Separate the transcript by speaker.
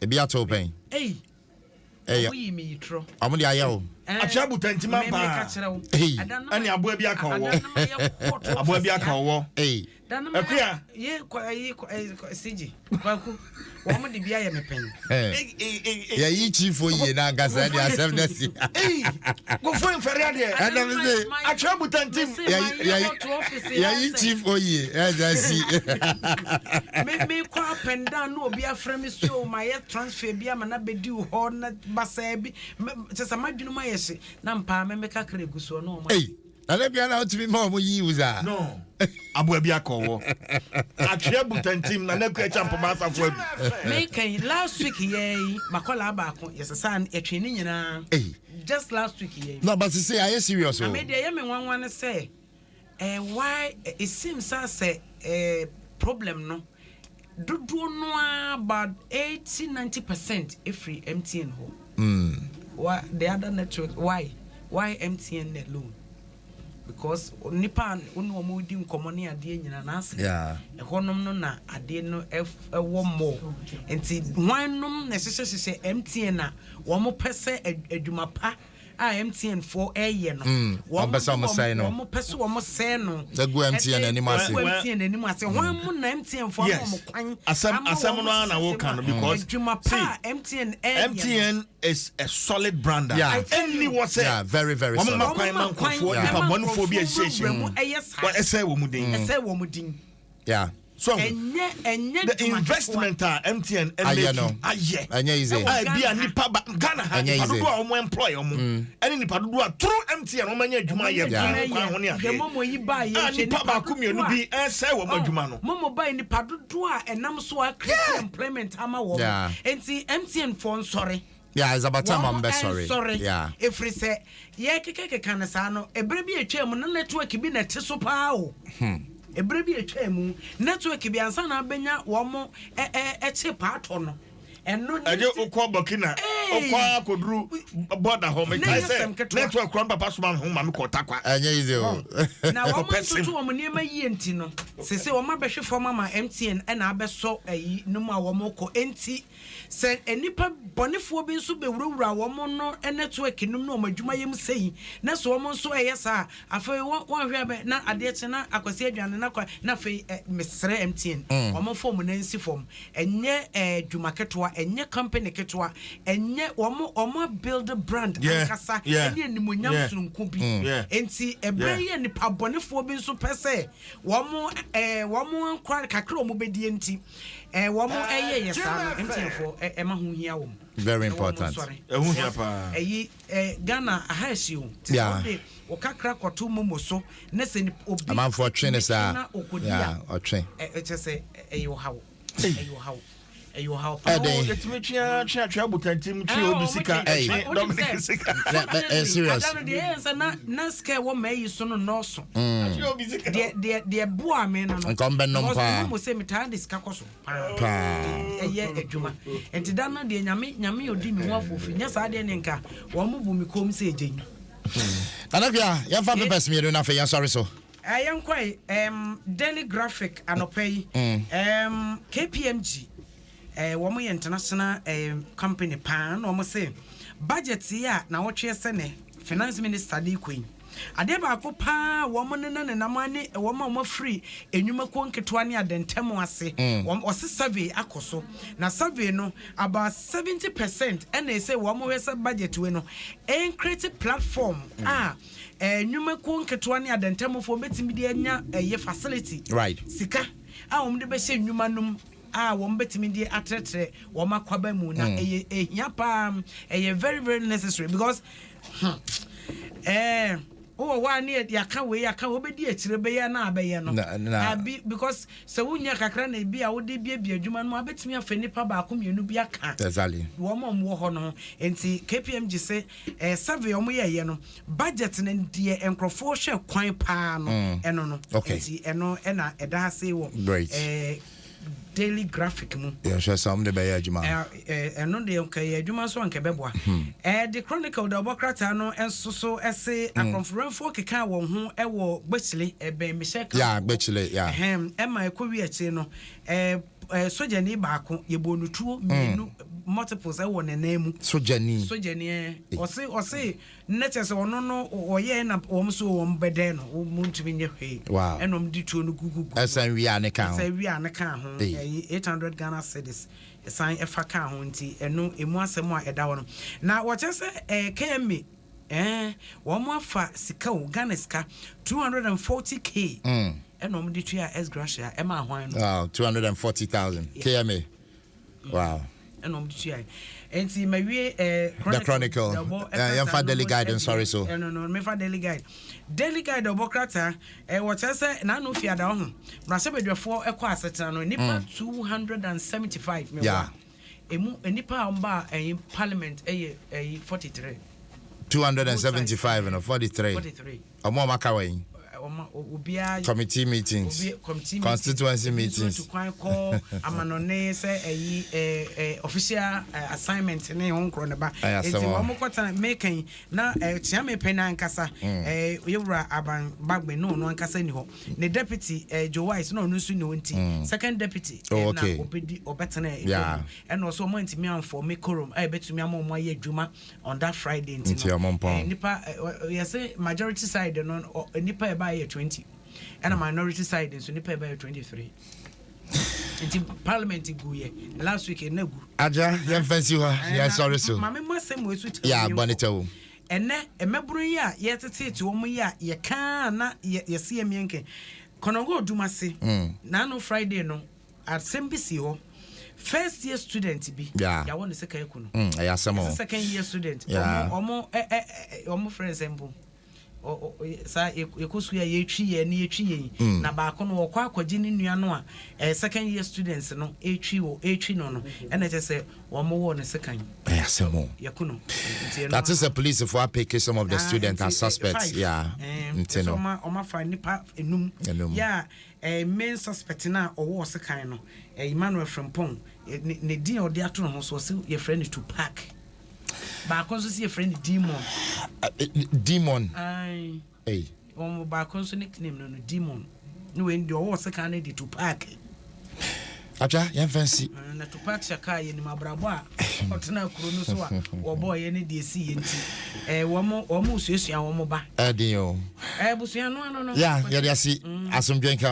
Speaker 1: E be at open.
Speaker 2: Hey.
Speaker 3: We me tro.
Speaker 1: Amudi ayo.
Speaker 2: Achabu tentima pa.
Speaker 1: Hey.
Speaker 2: Ani aboa bi aka wo. Aboa bi aka wo.
Speaker 1: Hey.
Speaker 2: Akuya.
Speaker 3: Ye CG. Kwaku. Woman de bia ye me pen.
Speaker 1: Ya yi chief oye na gasa dia 70.
Speaker 2: Hey. Go for inferior there.
Speaker 1: Adam say
Speaker 2: achabu tentim.
Speaker 1: Ya yi chief oye. See.
Speaker 3: Me kwa penda no obi afra me so my transfer bia ma na bedi ho na basa bi. Sesa madwunu ma yesi na mpa me meka kra guso no ma.
Speaker 1: Hey. Ale bia na otimi ma mo yi uza.
Speaker 2: No. Aboa bi aka wo. Achabu tentim na ku champo ma asafo abi.
Speaker 3: Me kan last week ye makola abako yesesa etwe ni nyina.
Speaker 1: Hey.
Speaker 3: Just last week ye.
Speaker 1: No, but say are you serious?
Speaker 3: I made dey me wan say why it seems as a problem no. Do no about 80-90% free MTN ho. Why the other network why MTN net loan? Because nipa unu omo di nkomoni ade nyina na ase ehonom no na ade no ewo mo enti hwannom na hyehyehye MTN na wo mo pese adwuma pa a MTN for ye no
Speaker 1: wo pese mo say no
Speaker 3: wo pese wo mo say no
Speaker 1: the go MTN animase
Speaker 3: MTN animase hwan mo na MTN for mo kwan
Speaker 2: asem no na wo kan because
Speaker 3: adwuma pa MTN
Speaker 2: is a solid brand.
Speaker 1: Any was very very solid. Yeah.
Speaker 2: So the investment MTN
Speaker 1: easy.
Speaker 2: Be a nipa Ghana ha nipa do a omo employ omo. Any nipa do a through MTN omo nya adwuma ye kwa ho ne ade.
Speaker 3: Momo yi ba ye
Speaker 2: nipa ba ku mienu bi ense wo adwuma no.
Speaker 3: Momo ba nipa do a enam so a create employment ama wo. Enti MTN for sorry.
Speaker 1: Yeah, it's about time I'm best sorry. Yeah.
Speaker 3: If we say, yeah, keke kanasano, a baby a chair, no network be net so pow. A baby a chair, network be ansana benya, womo, a chip part on. And no,
Speaker 2: I don't call Burkina, or Kodru, border home. I said, network grandpa passman home, I'm called Takwa.
Speaker 1: And easy.
Speaker 3: Now, one person to near my yentino. Say, oh, my best for Mama MTN and I best so a no more womoko enti. Said a nipper bonifo bin so be rura woman no and network no my jumayim saying. That's woman so yes, sir. I feel one rabbit not a detina, I could say, and na fe Miss MTN, woman form Nancy form, and ye a Jumaketwa, and ye company ketwa, and yet one build a brand, Kasa, and ye Nimunyam soon could be. And see a brain and the pub bonifo bin so per se. One more cry cacro mobedienti. One more yes, MTN for Emma Hunia.
Speaker 1: Very important.
Speaker 3: Ghana has you.
Speaker 1: Yeah.
Speaker 3: Or crack or two momoso, Nessin
Speaker 1: a man for train is or train.
Speaker 3: It's just a you how. You how
Speaker 2: let me trouble team Sika
Speaker 1: serious.
Speaker 3: Naska what may you soon no so. Dear boy man and
Speaker 1: come ben no pa.
Speaker 3: Say me tired this cacoso. A year a juma. And to Dana de Yami or Dimi Waffle, yes, I didn't care. One move me come say Jane.
Speaker 1: Tanavia, you have the best meal enough for your sorry so.
Speaker 3: I am quite Daily Graphic and pay KPMG. Woman international company pan almost say budget here now what you sene finance minister di queen adeba ko pa woman na money a woman more free enuma ko nketo ne adentemo ase won survey akoso na survey no about 70% and they say woman we say budget we no create platform enuma ko nketo ne adentemo fo betimi de anya facility
Speaker 1: right
Speaker 3: sika de be she enuma num won betimi de atretre wo makwaba mu na ehia pa very very necessary because one near the account we obedi etire be ya na abaye no because so wunya kakra na bi a wo de bia adwuma no abetimi afa nipa ba ko mienu bi aka
Speaker 1: exactly
Speaker 3: wo mo ho no enti KPMG say survey omo ye no budget na de enkrofo hwe kwan pa no eno no enti eno na eda say wo Daily Graphic mu
Speaker 1: sure some de be adwuma
Speaker 3: eno de okay adwuma so anke beboa the Chronicle the Obokrata no enso so ese akonferenfo keka won ho ewo gbechile ebe misheka
Speaker 1: gbechile
Speaker 3: ema ekowi achi no sojani baako ye bonu tuo menu multiples e won enemu
Speaker 1: sojani
Speaker 3: ose nature se ono no oye na wo so wo mbede no wo muntumi nye hwe enom di tuo no gugu
Speaker 1: asan wi ane kan
Speaker 3: ho 800 Ghana cedis esan efa kan ho nti eno emu asem a eda wo no na wo chese KMA wo mo afa sika wo Ghana sika 240k enom di tuo a Gracia ema hwan no
Speaker 1: 240,000 KMA wow
Speaker 3: enom di tuo enti mawie
Speaker 1: the chronicle yamfa daily guide sorry so
Speaker 3: no me fa daily guide obokrata wo chese na no fiada ho na se bedwefo ekọ asetena no nipa 275 me wa emu nipa amba parliament 43
Speaker 1: 275 and 43 omo makawen committee meetings constituency meetings
Speaker 3: to call amanone say official assignment ne honkro ne ba enti omo kwata making na chiame pena nkasa yewura aban bagbe no nkasa ni ho ne deputy Joe Wise no nsu ni wonti second deputy na obedi obetena and also mo ntimi amfo me korom betumi ammo aye adwuma on that Friday enti nipa yes majority side no nipa e ba 20 and a minority side so nipa by 23 inti parliament guye last week na gu
Speaker 1: aja yem fancy ho yeah sorry so
Speaker 3: mama masem we suit
Speaker 1: yeah bonito
Speaker 3: ene emeburu ya yetete wo mu ya ye kan na ye se emienke konongo odumase na no Friday no at sembisi ho first year student bi ya won se kan kuno
Speaker 1: ya samo
Speaker 3: second year student omo friends embo sa ekosu ya yetwi ye na yetwi ye na baako no wokwa akwaji ne nua no a second year students no etwi no ena chese wo mo wo ne second
Speaker 1: asemo
Speaker 3: yakuno
Speaker 1: that is a police for pick some of the students as suspects
Speaker 3: ntino oma fa nipa enum ya main suspect na owo second no Emmanuel Frempong ne din odi ato no so se ye friend to pack ba konso si friend demon hey ba konso nickname no demon no we ndi owo seka na di to pack
Speaker 1: aja yan fancy
Speaker 3: na to pack shaka ye ni mabrabo a otena kuro no so a wo boy ye ne di esi ye nti wo mo suesua wo mo ba
Speaker 1: edin o
Speaker 3: busua no
Speaker 1: ya ye dey asi asomdwenka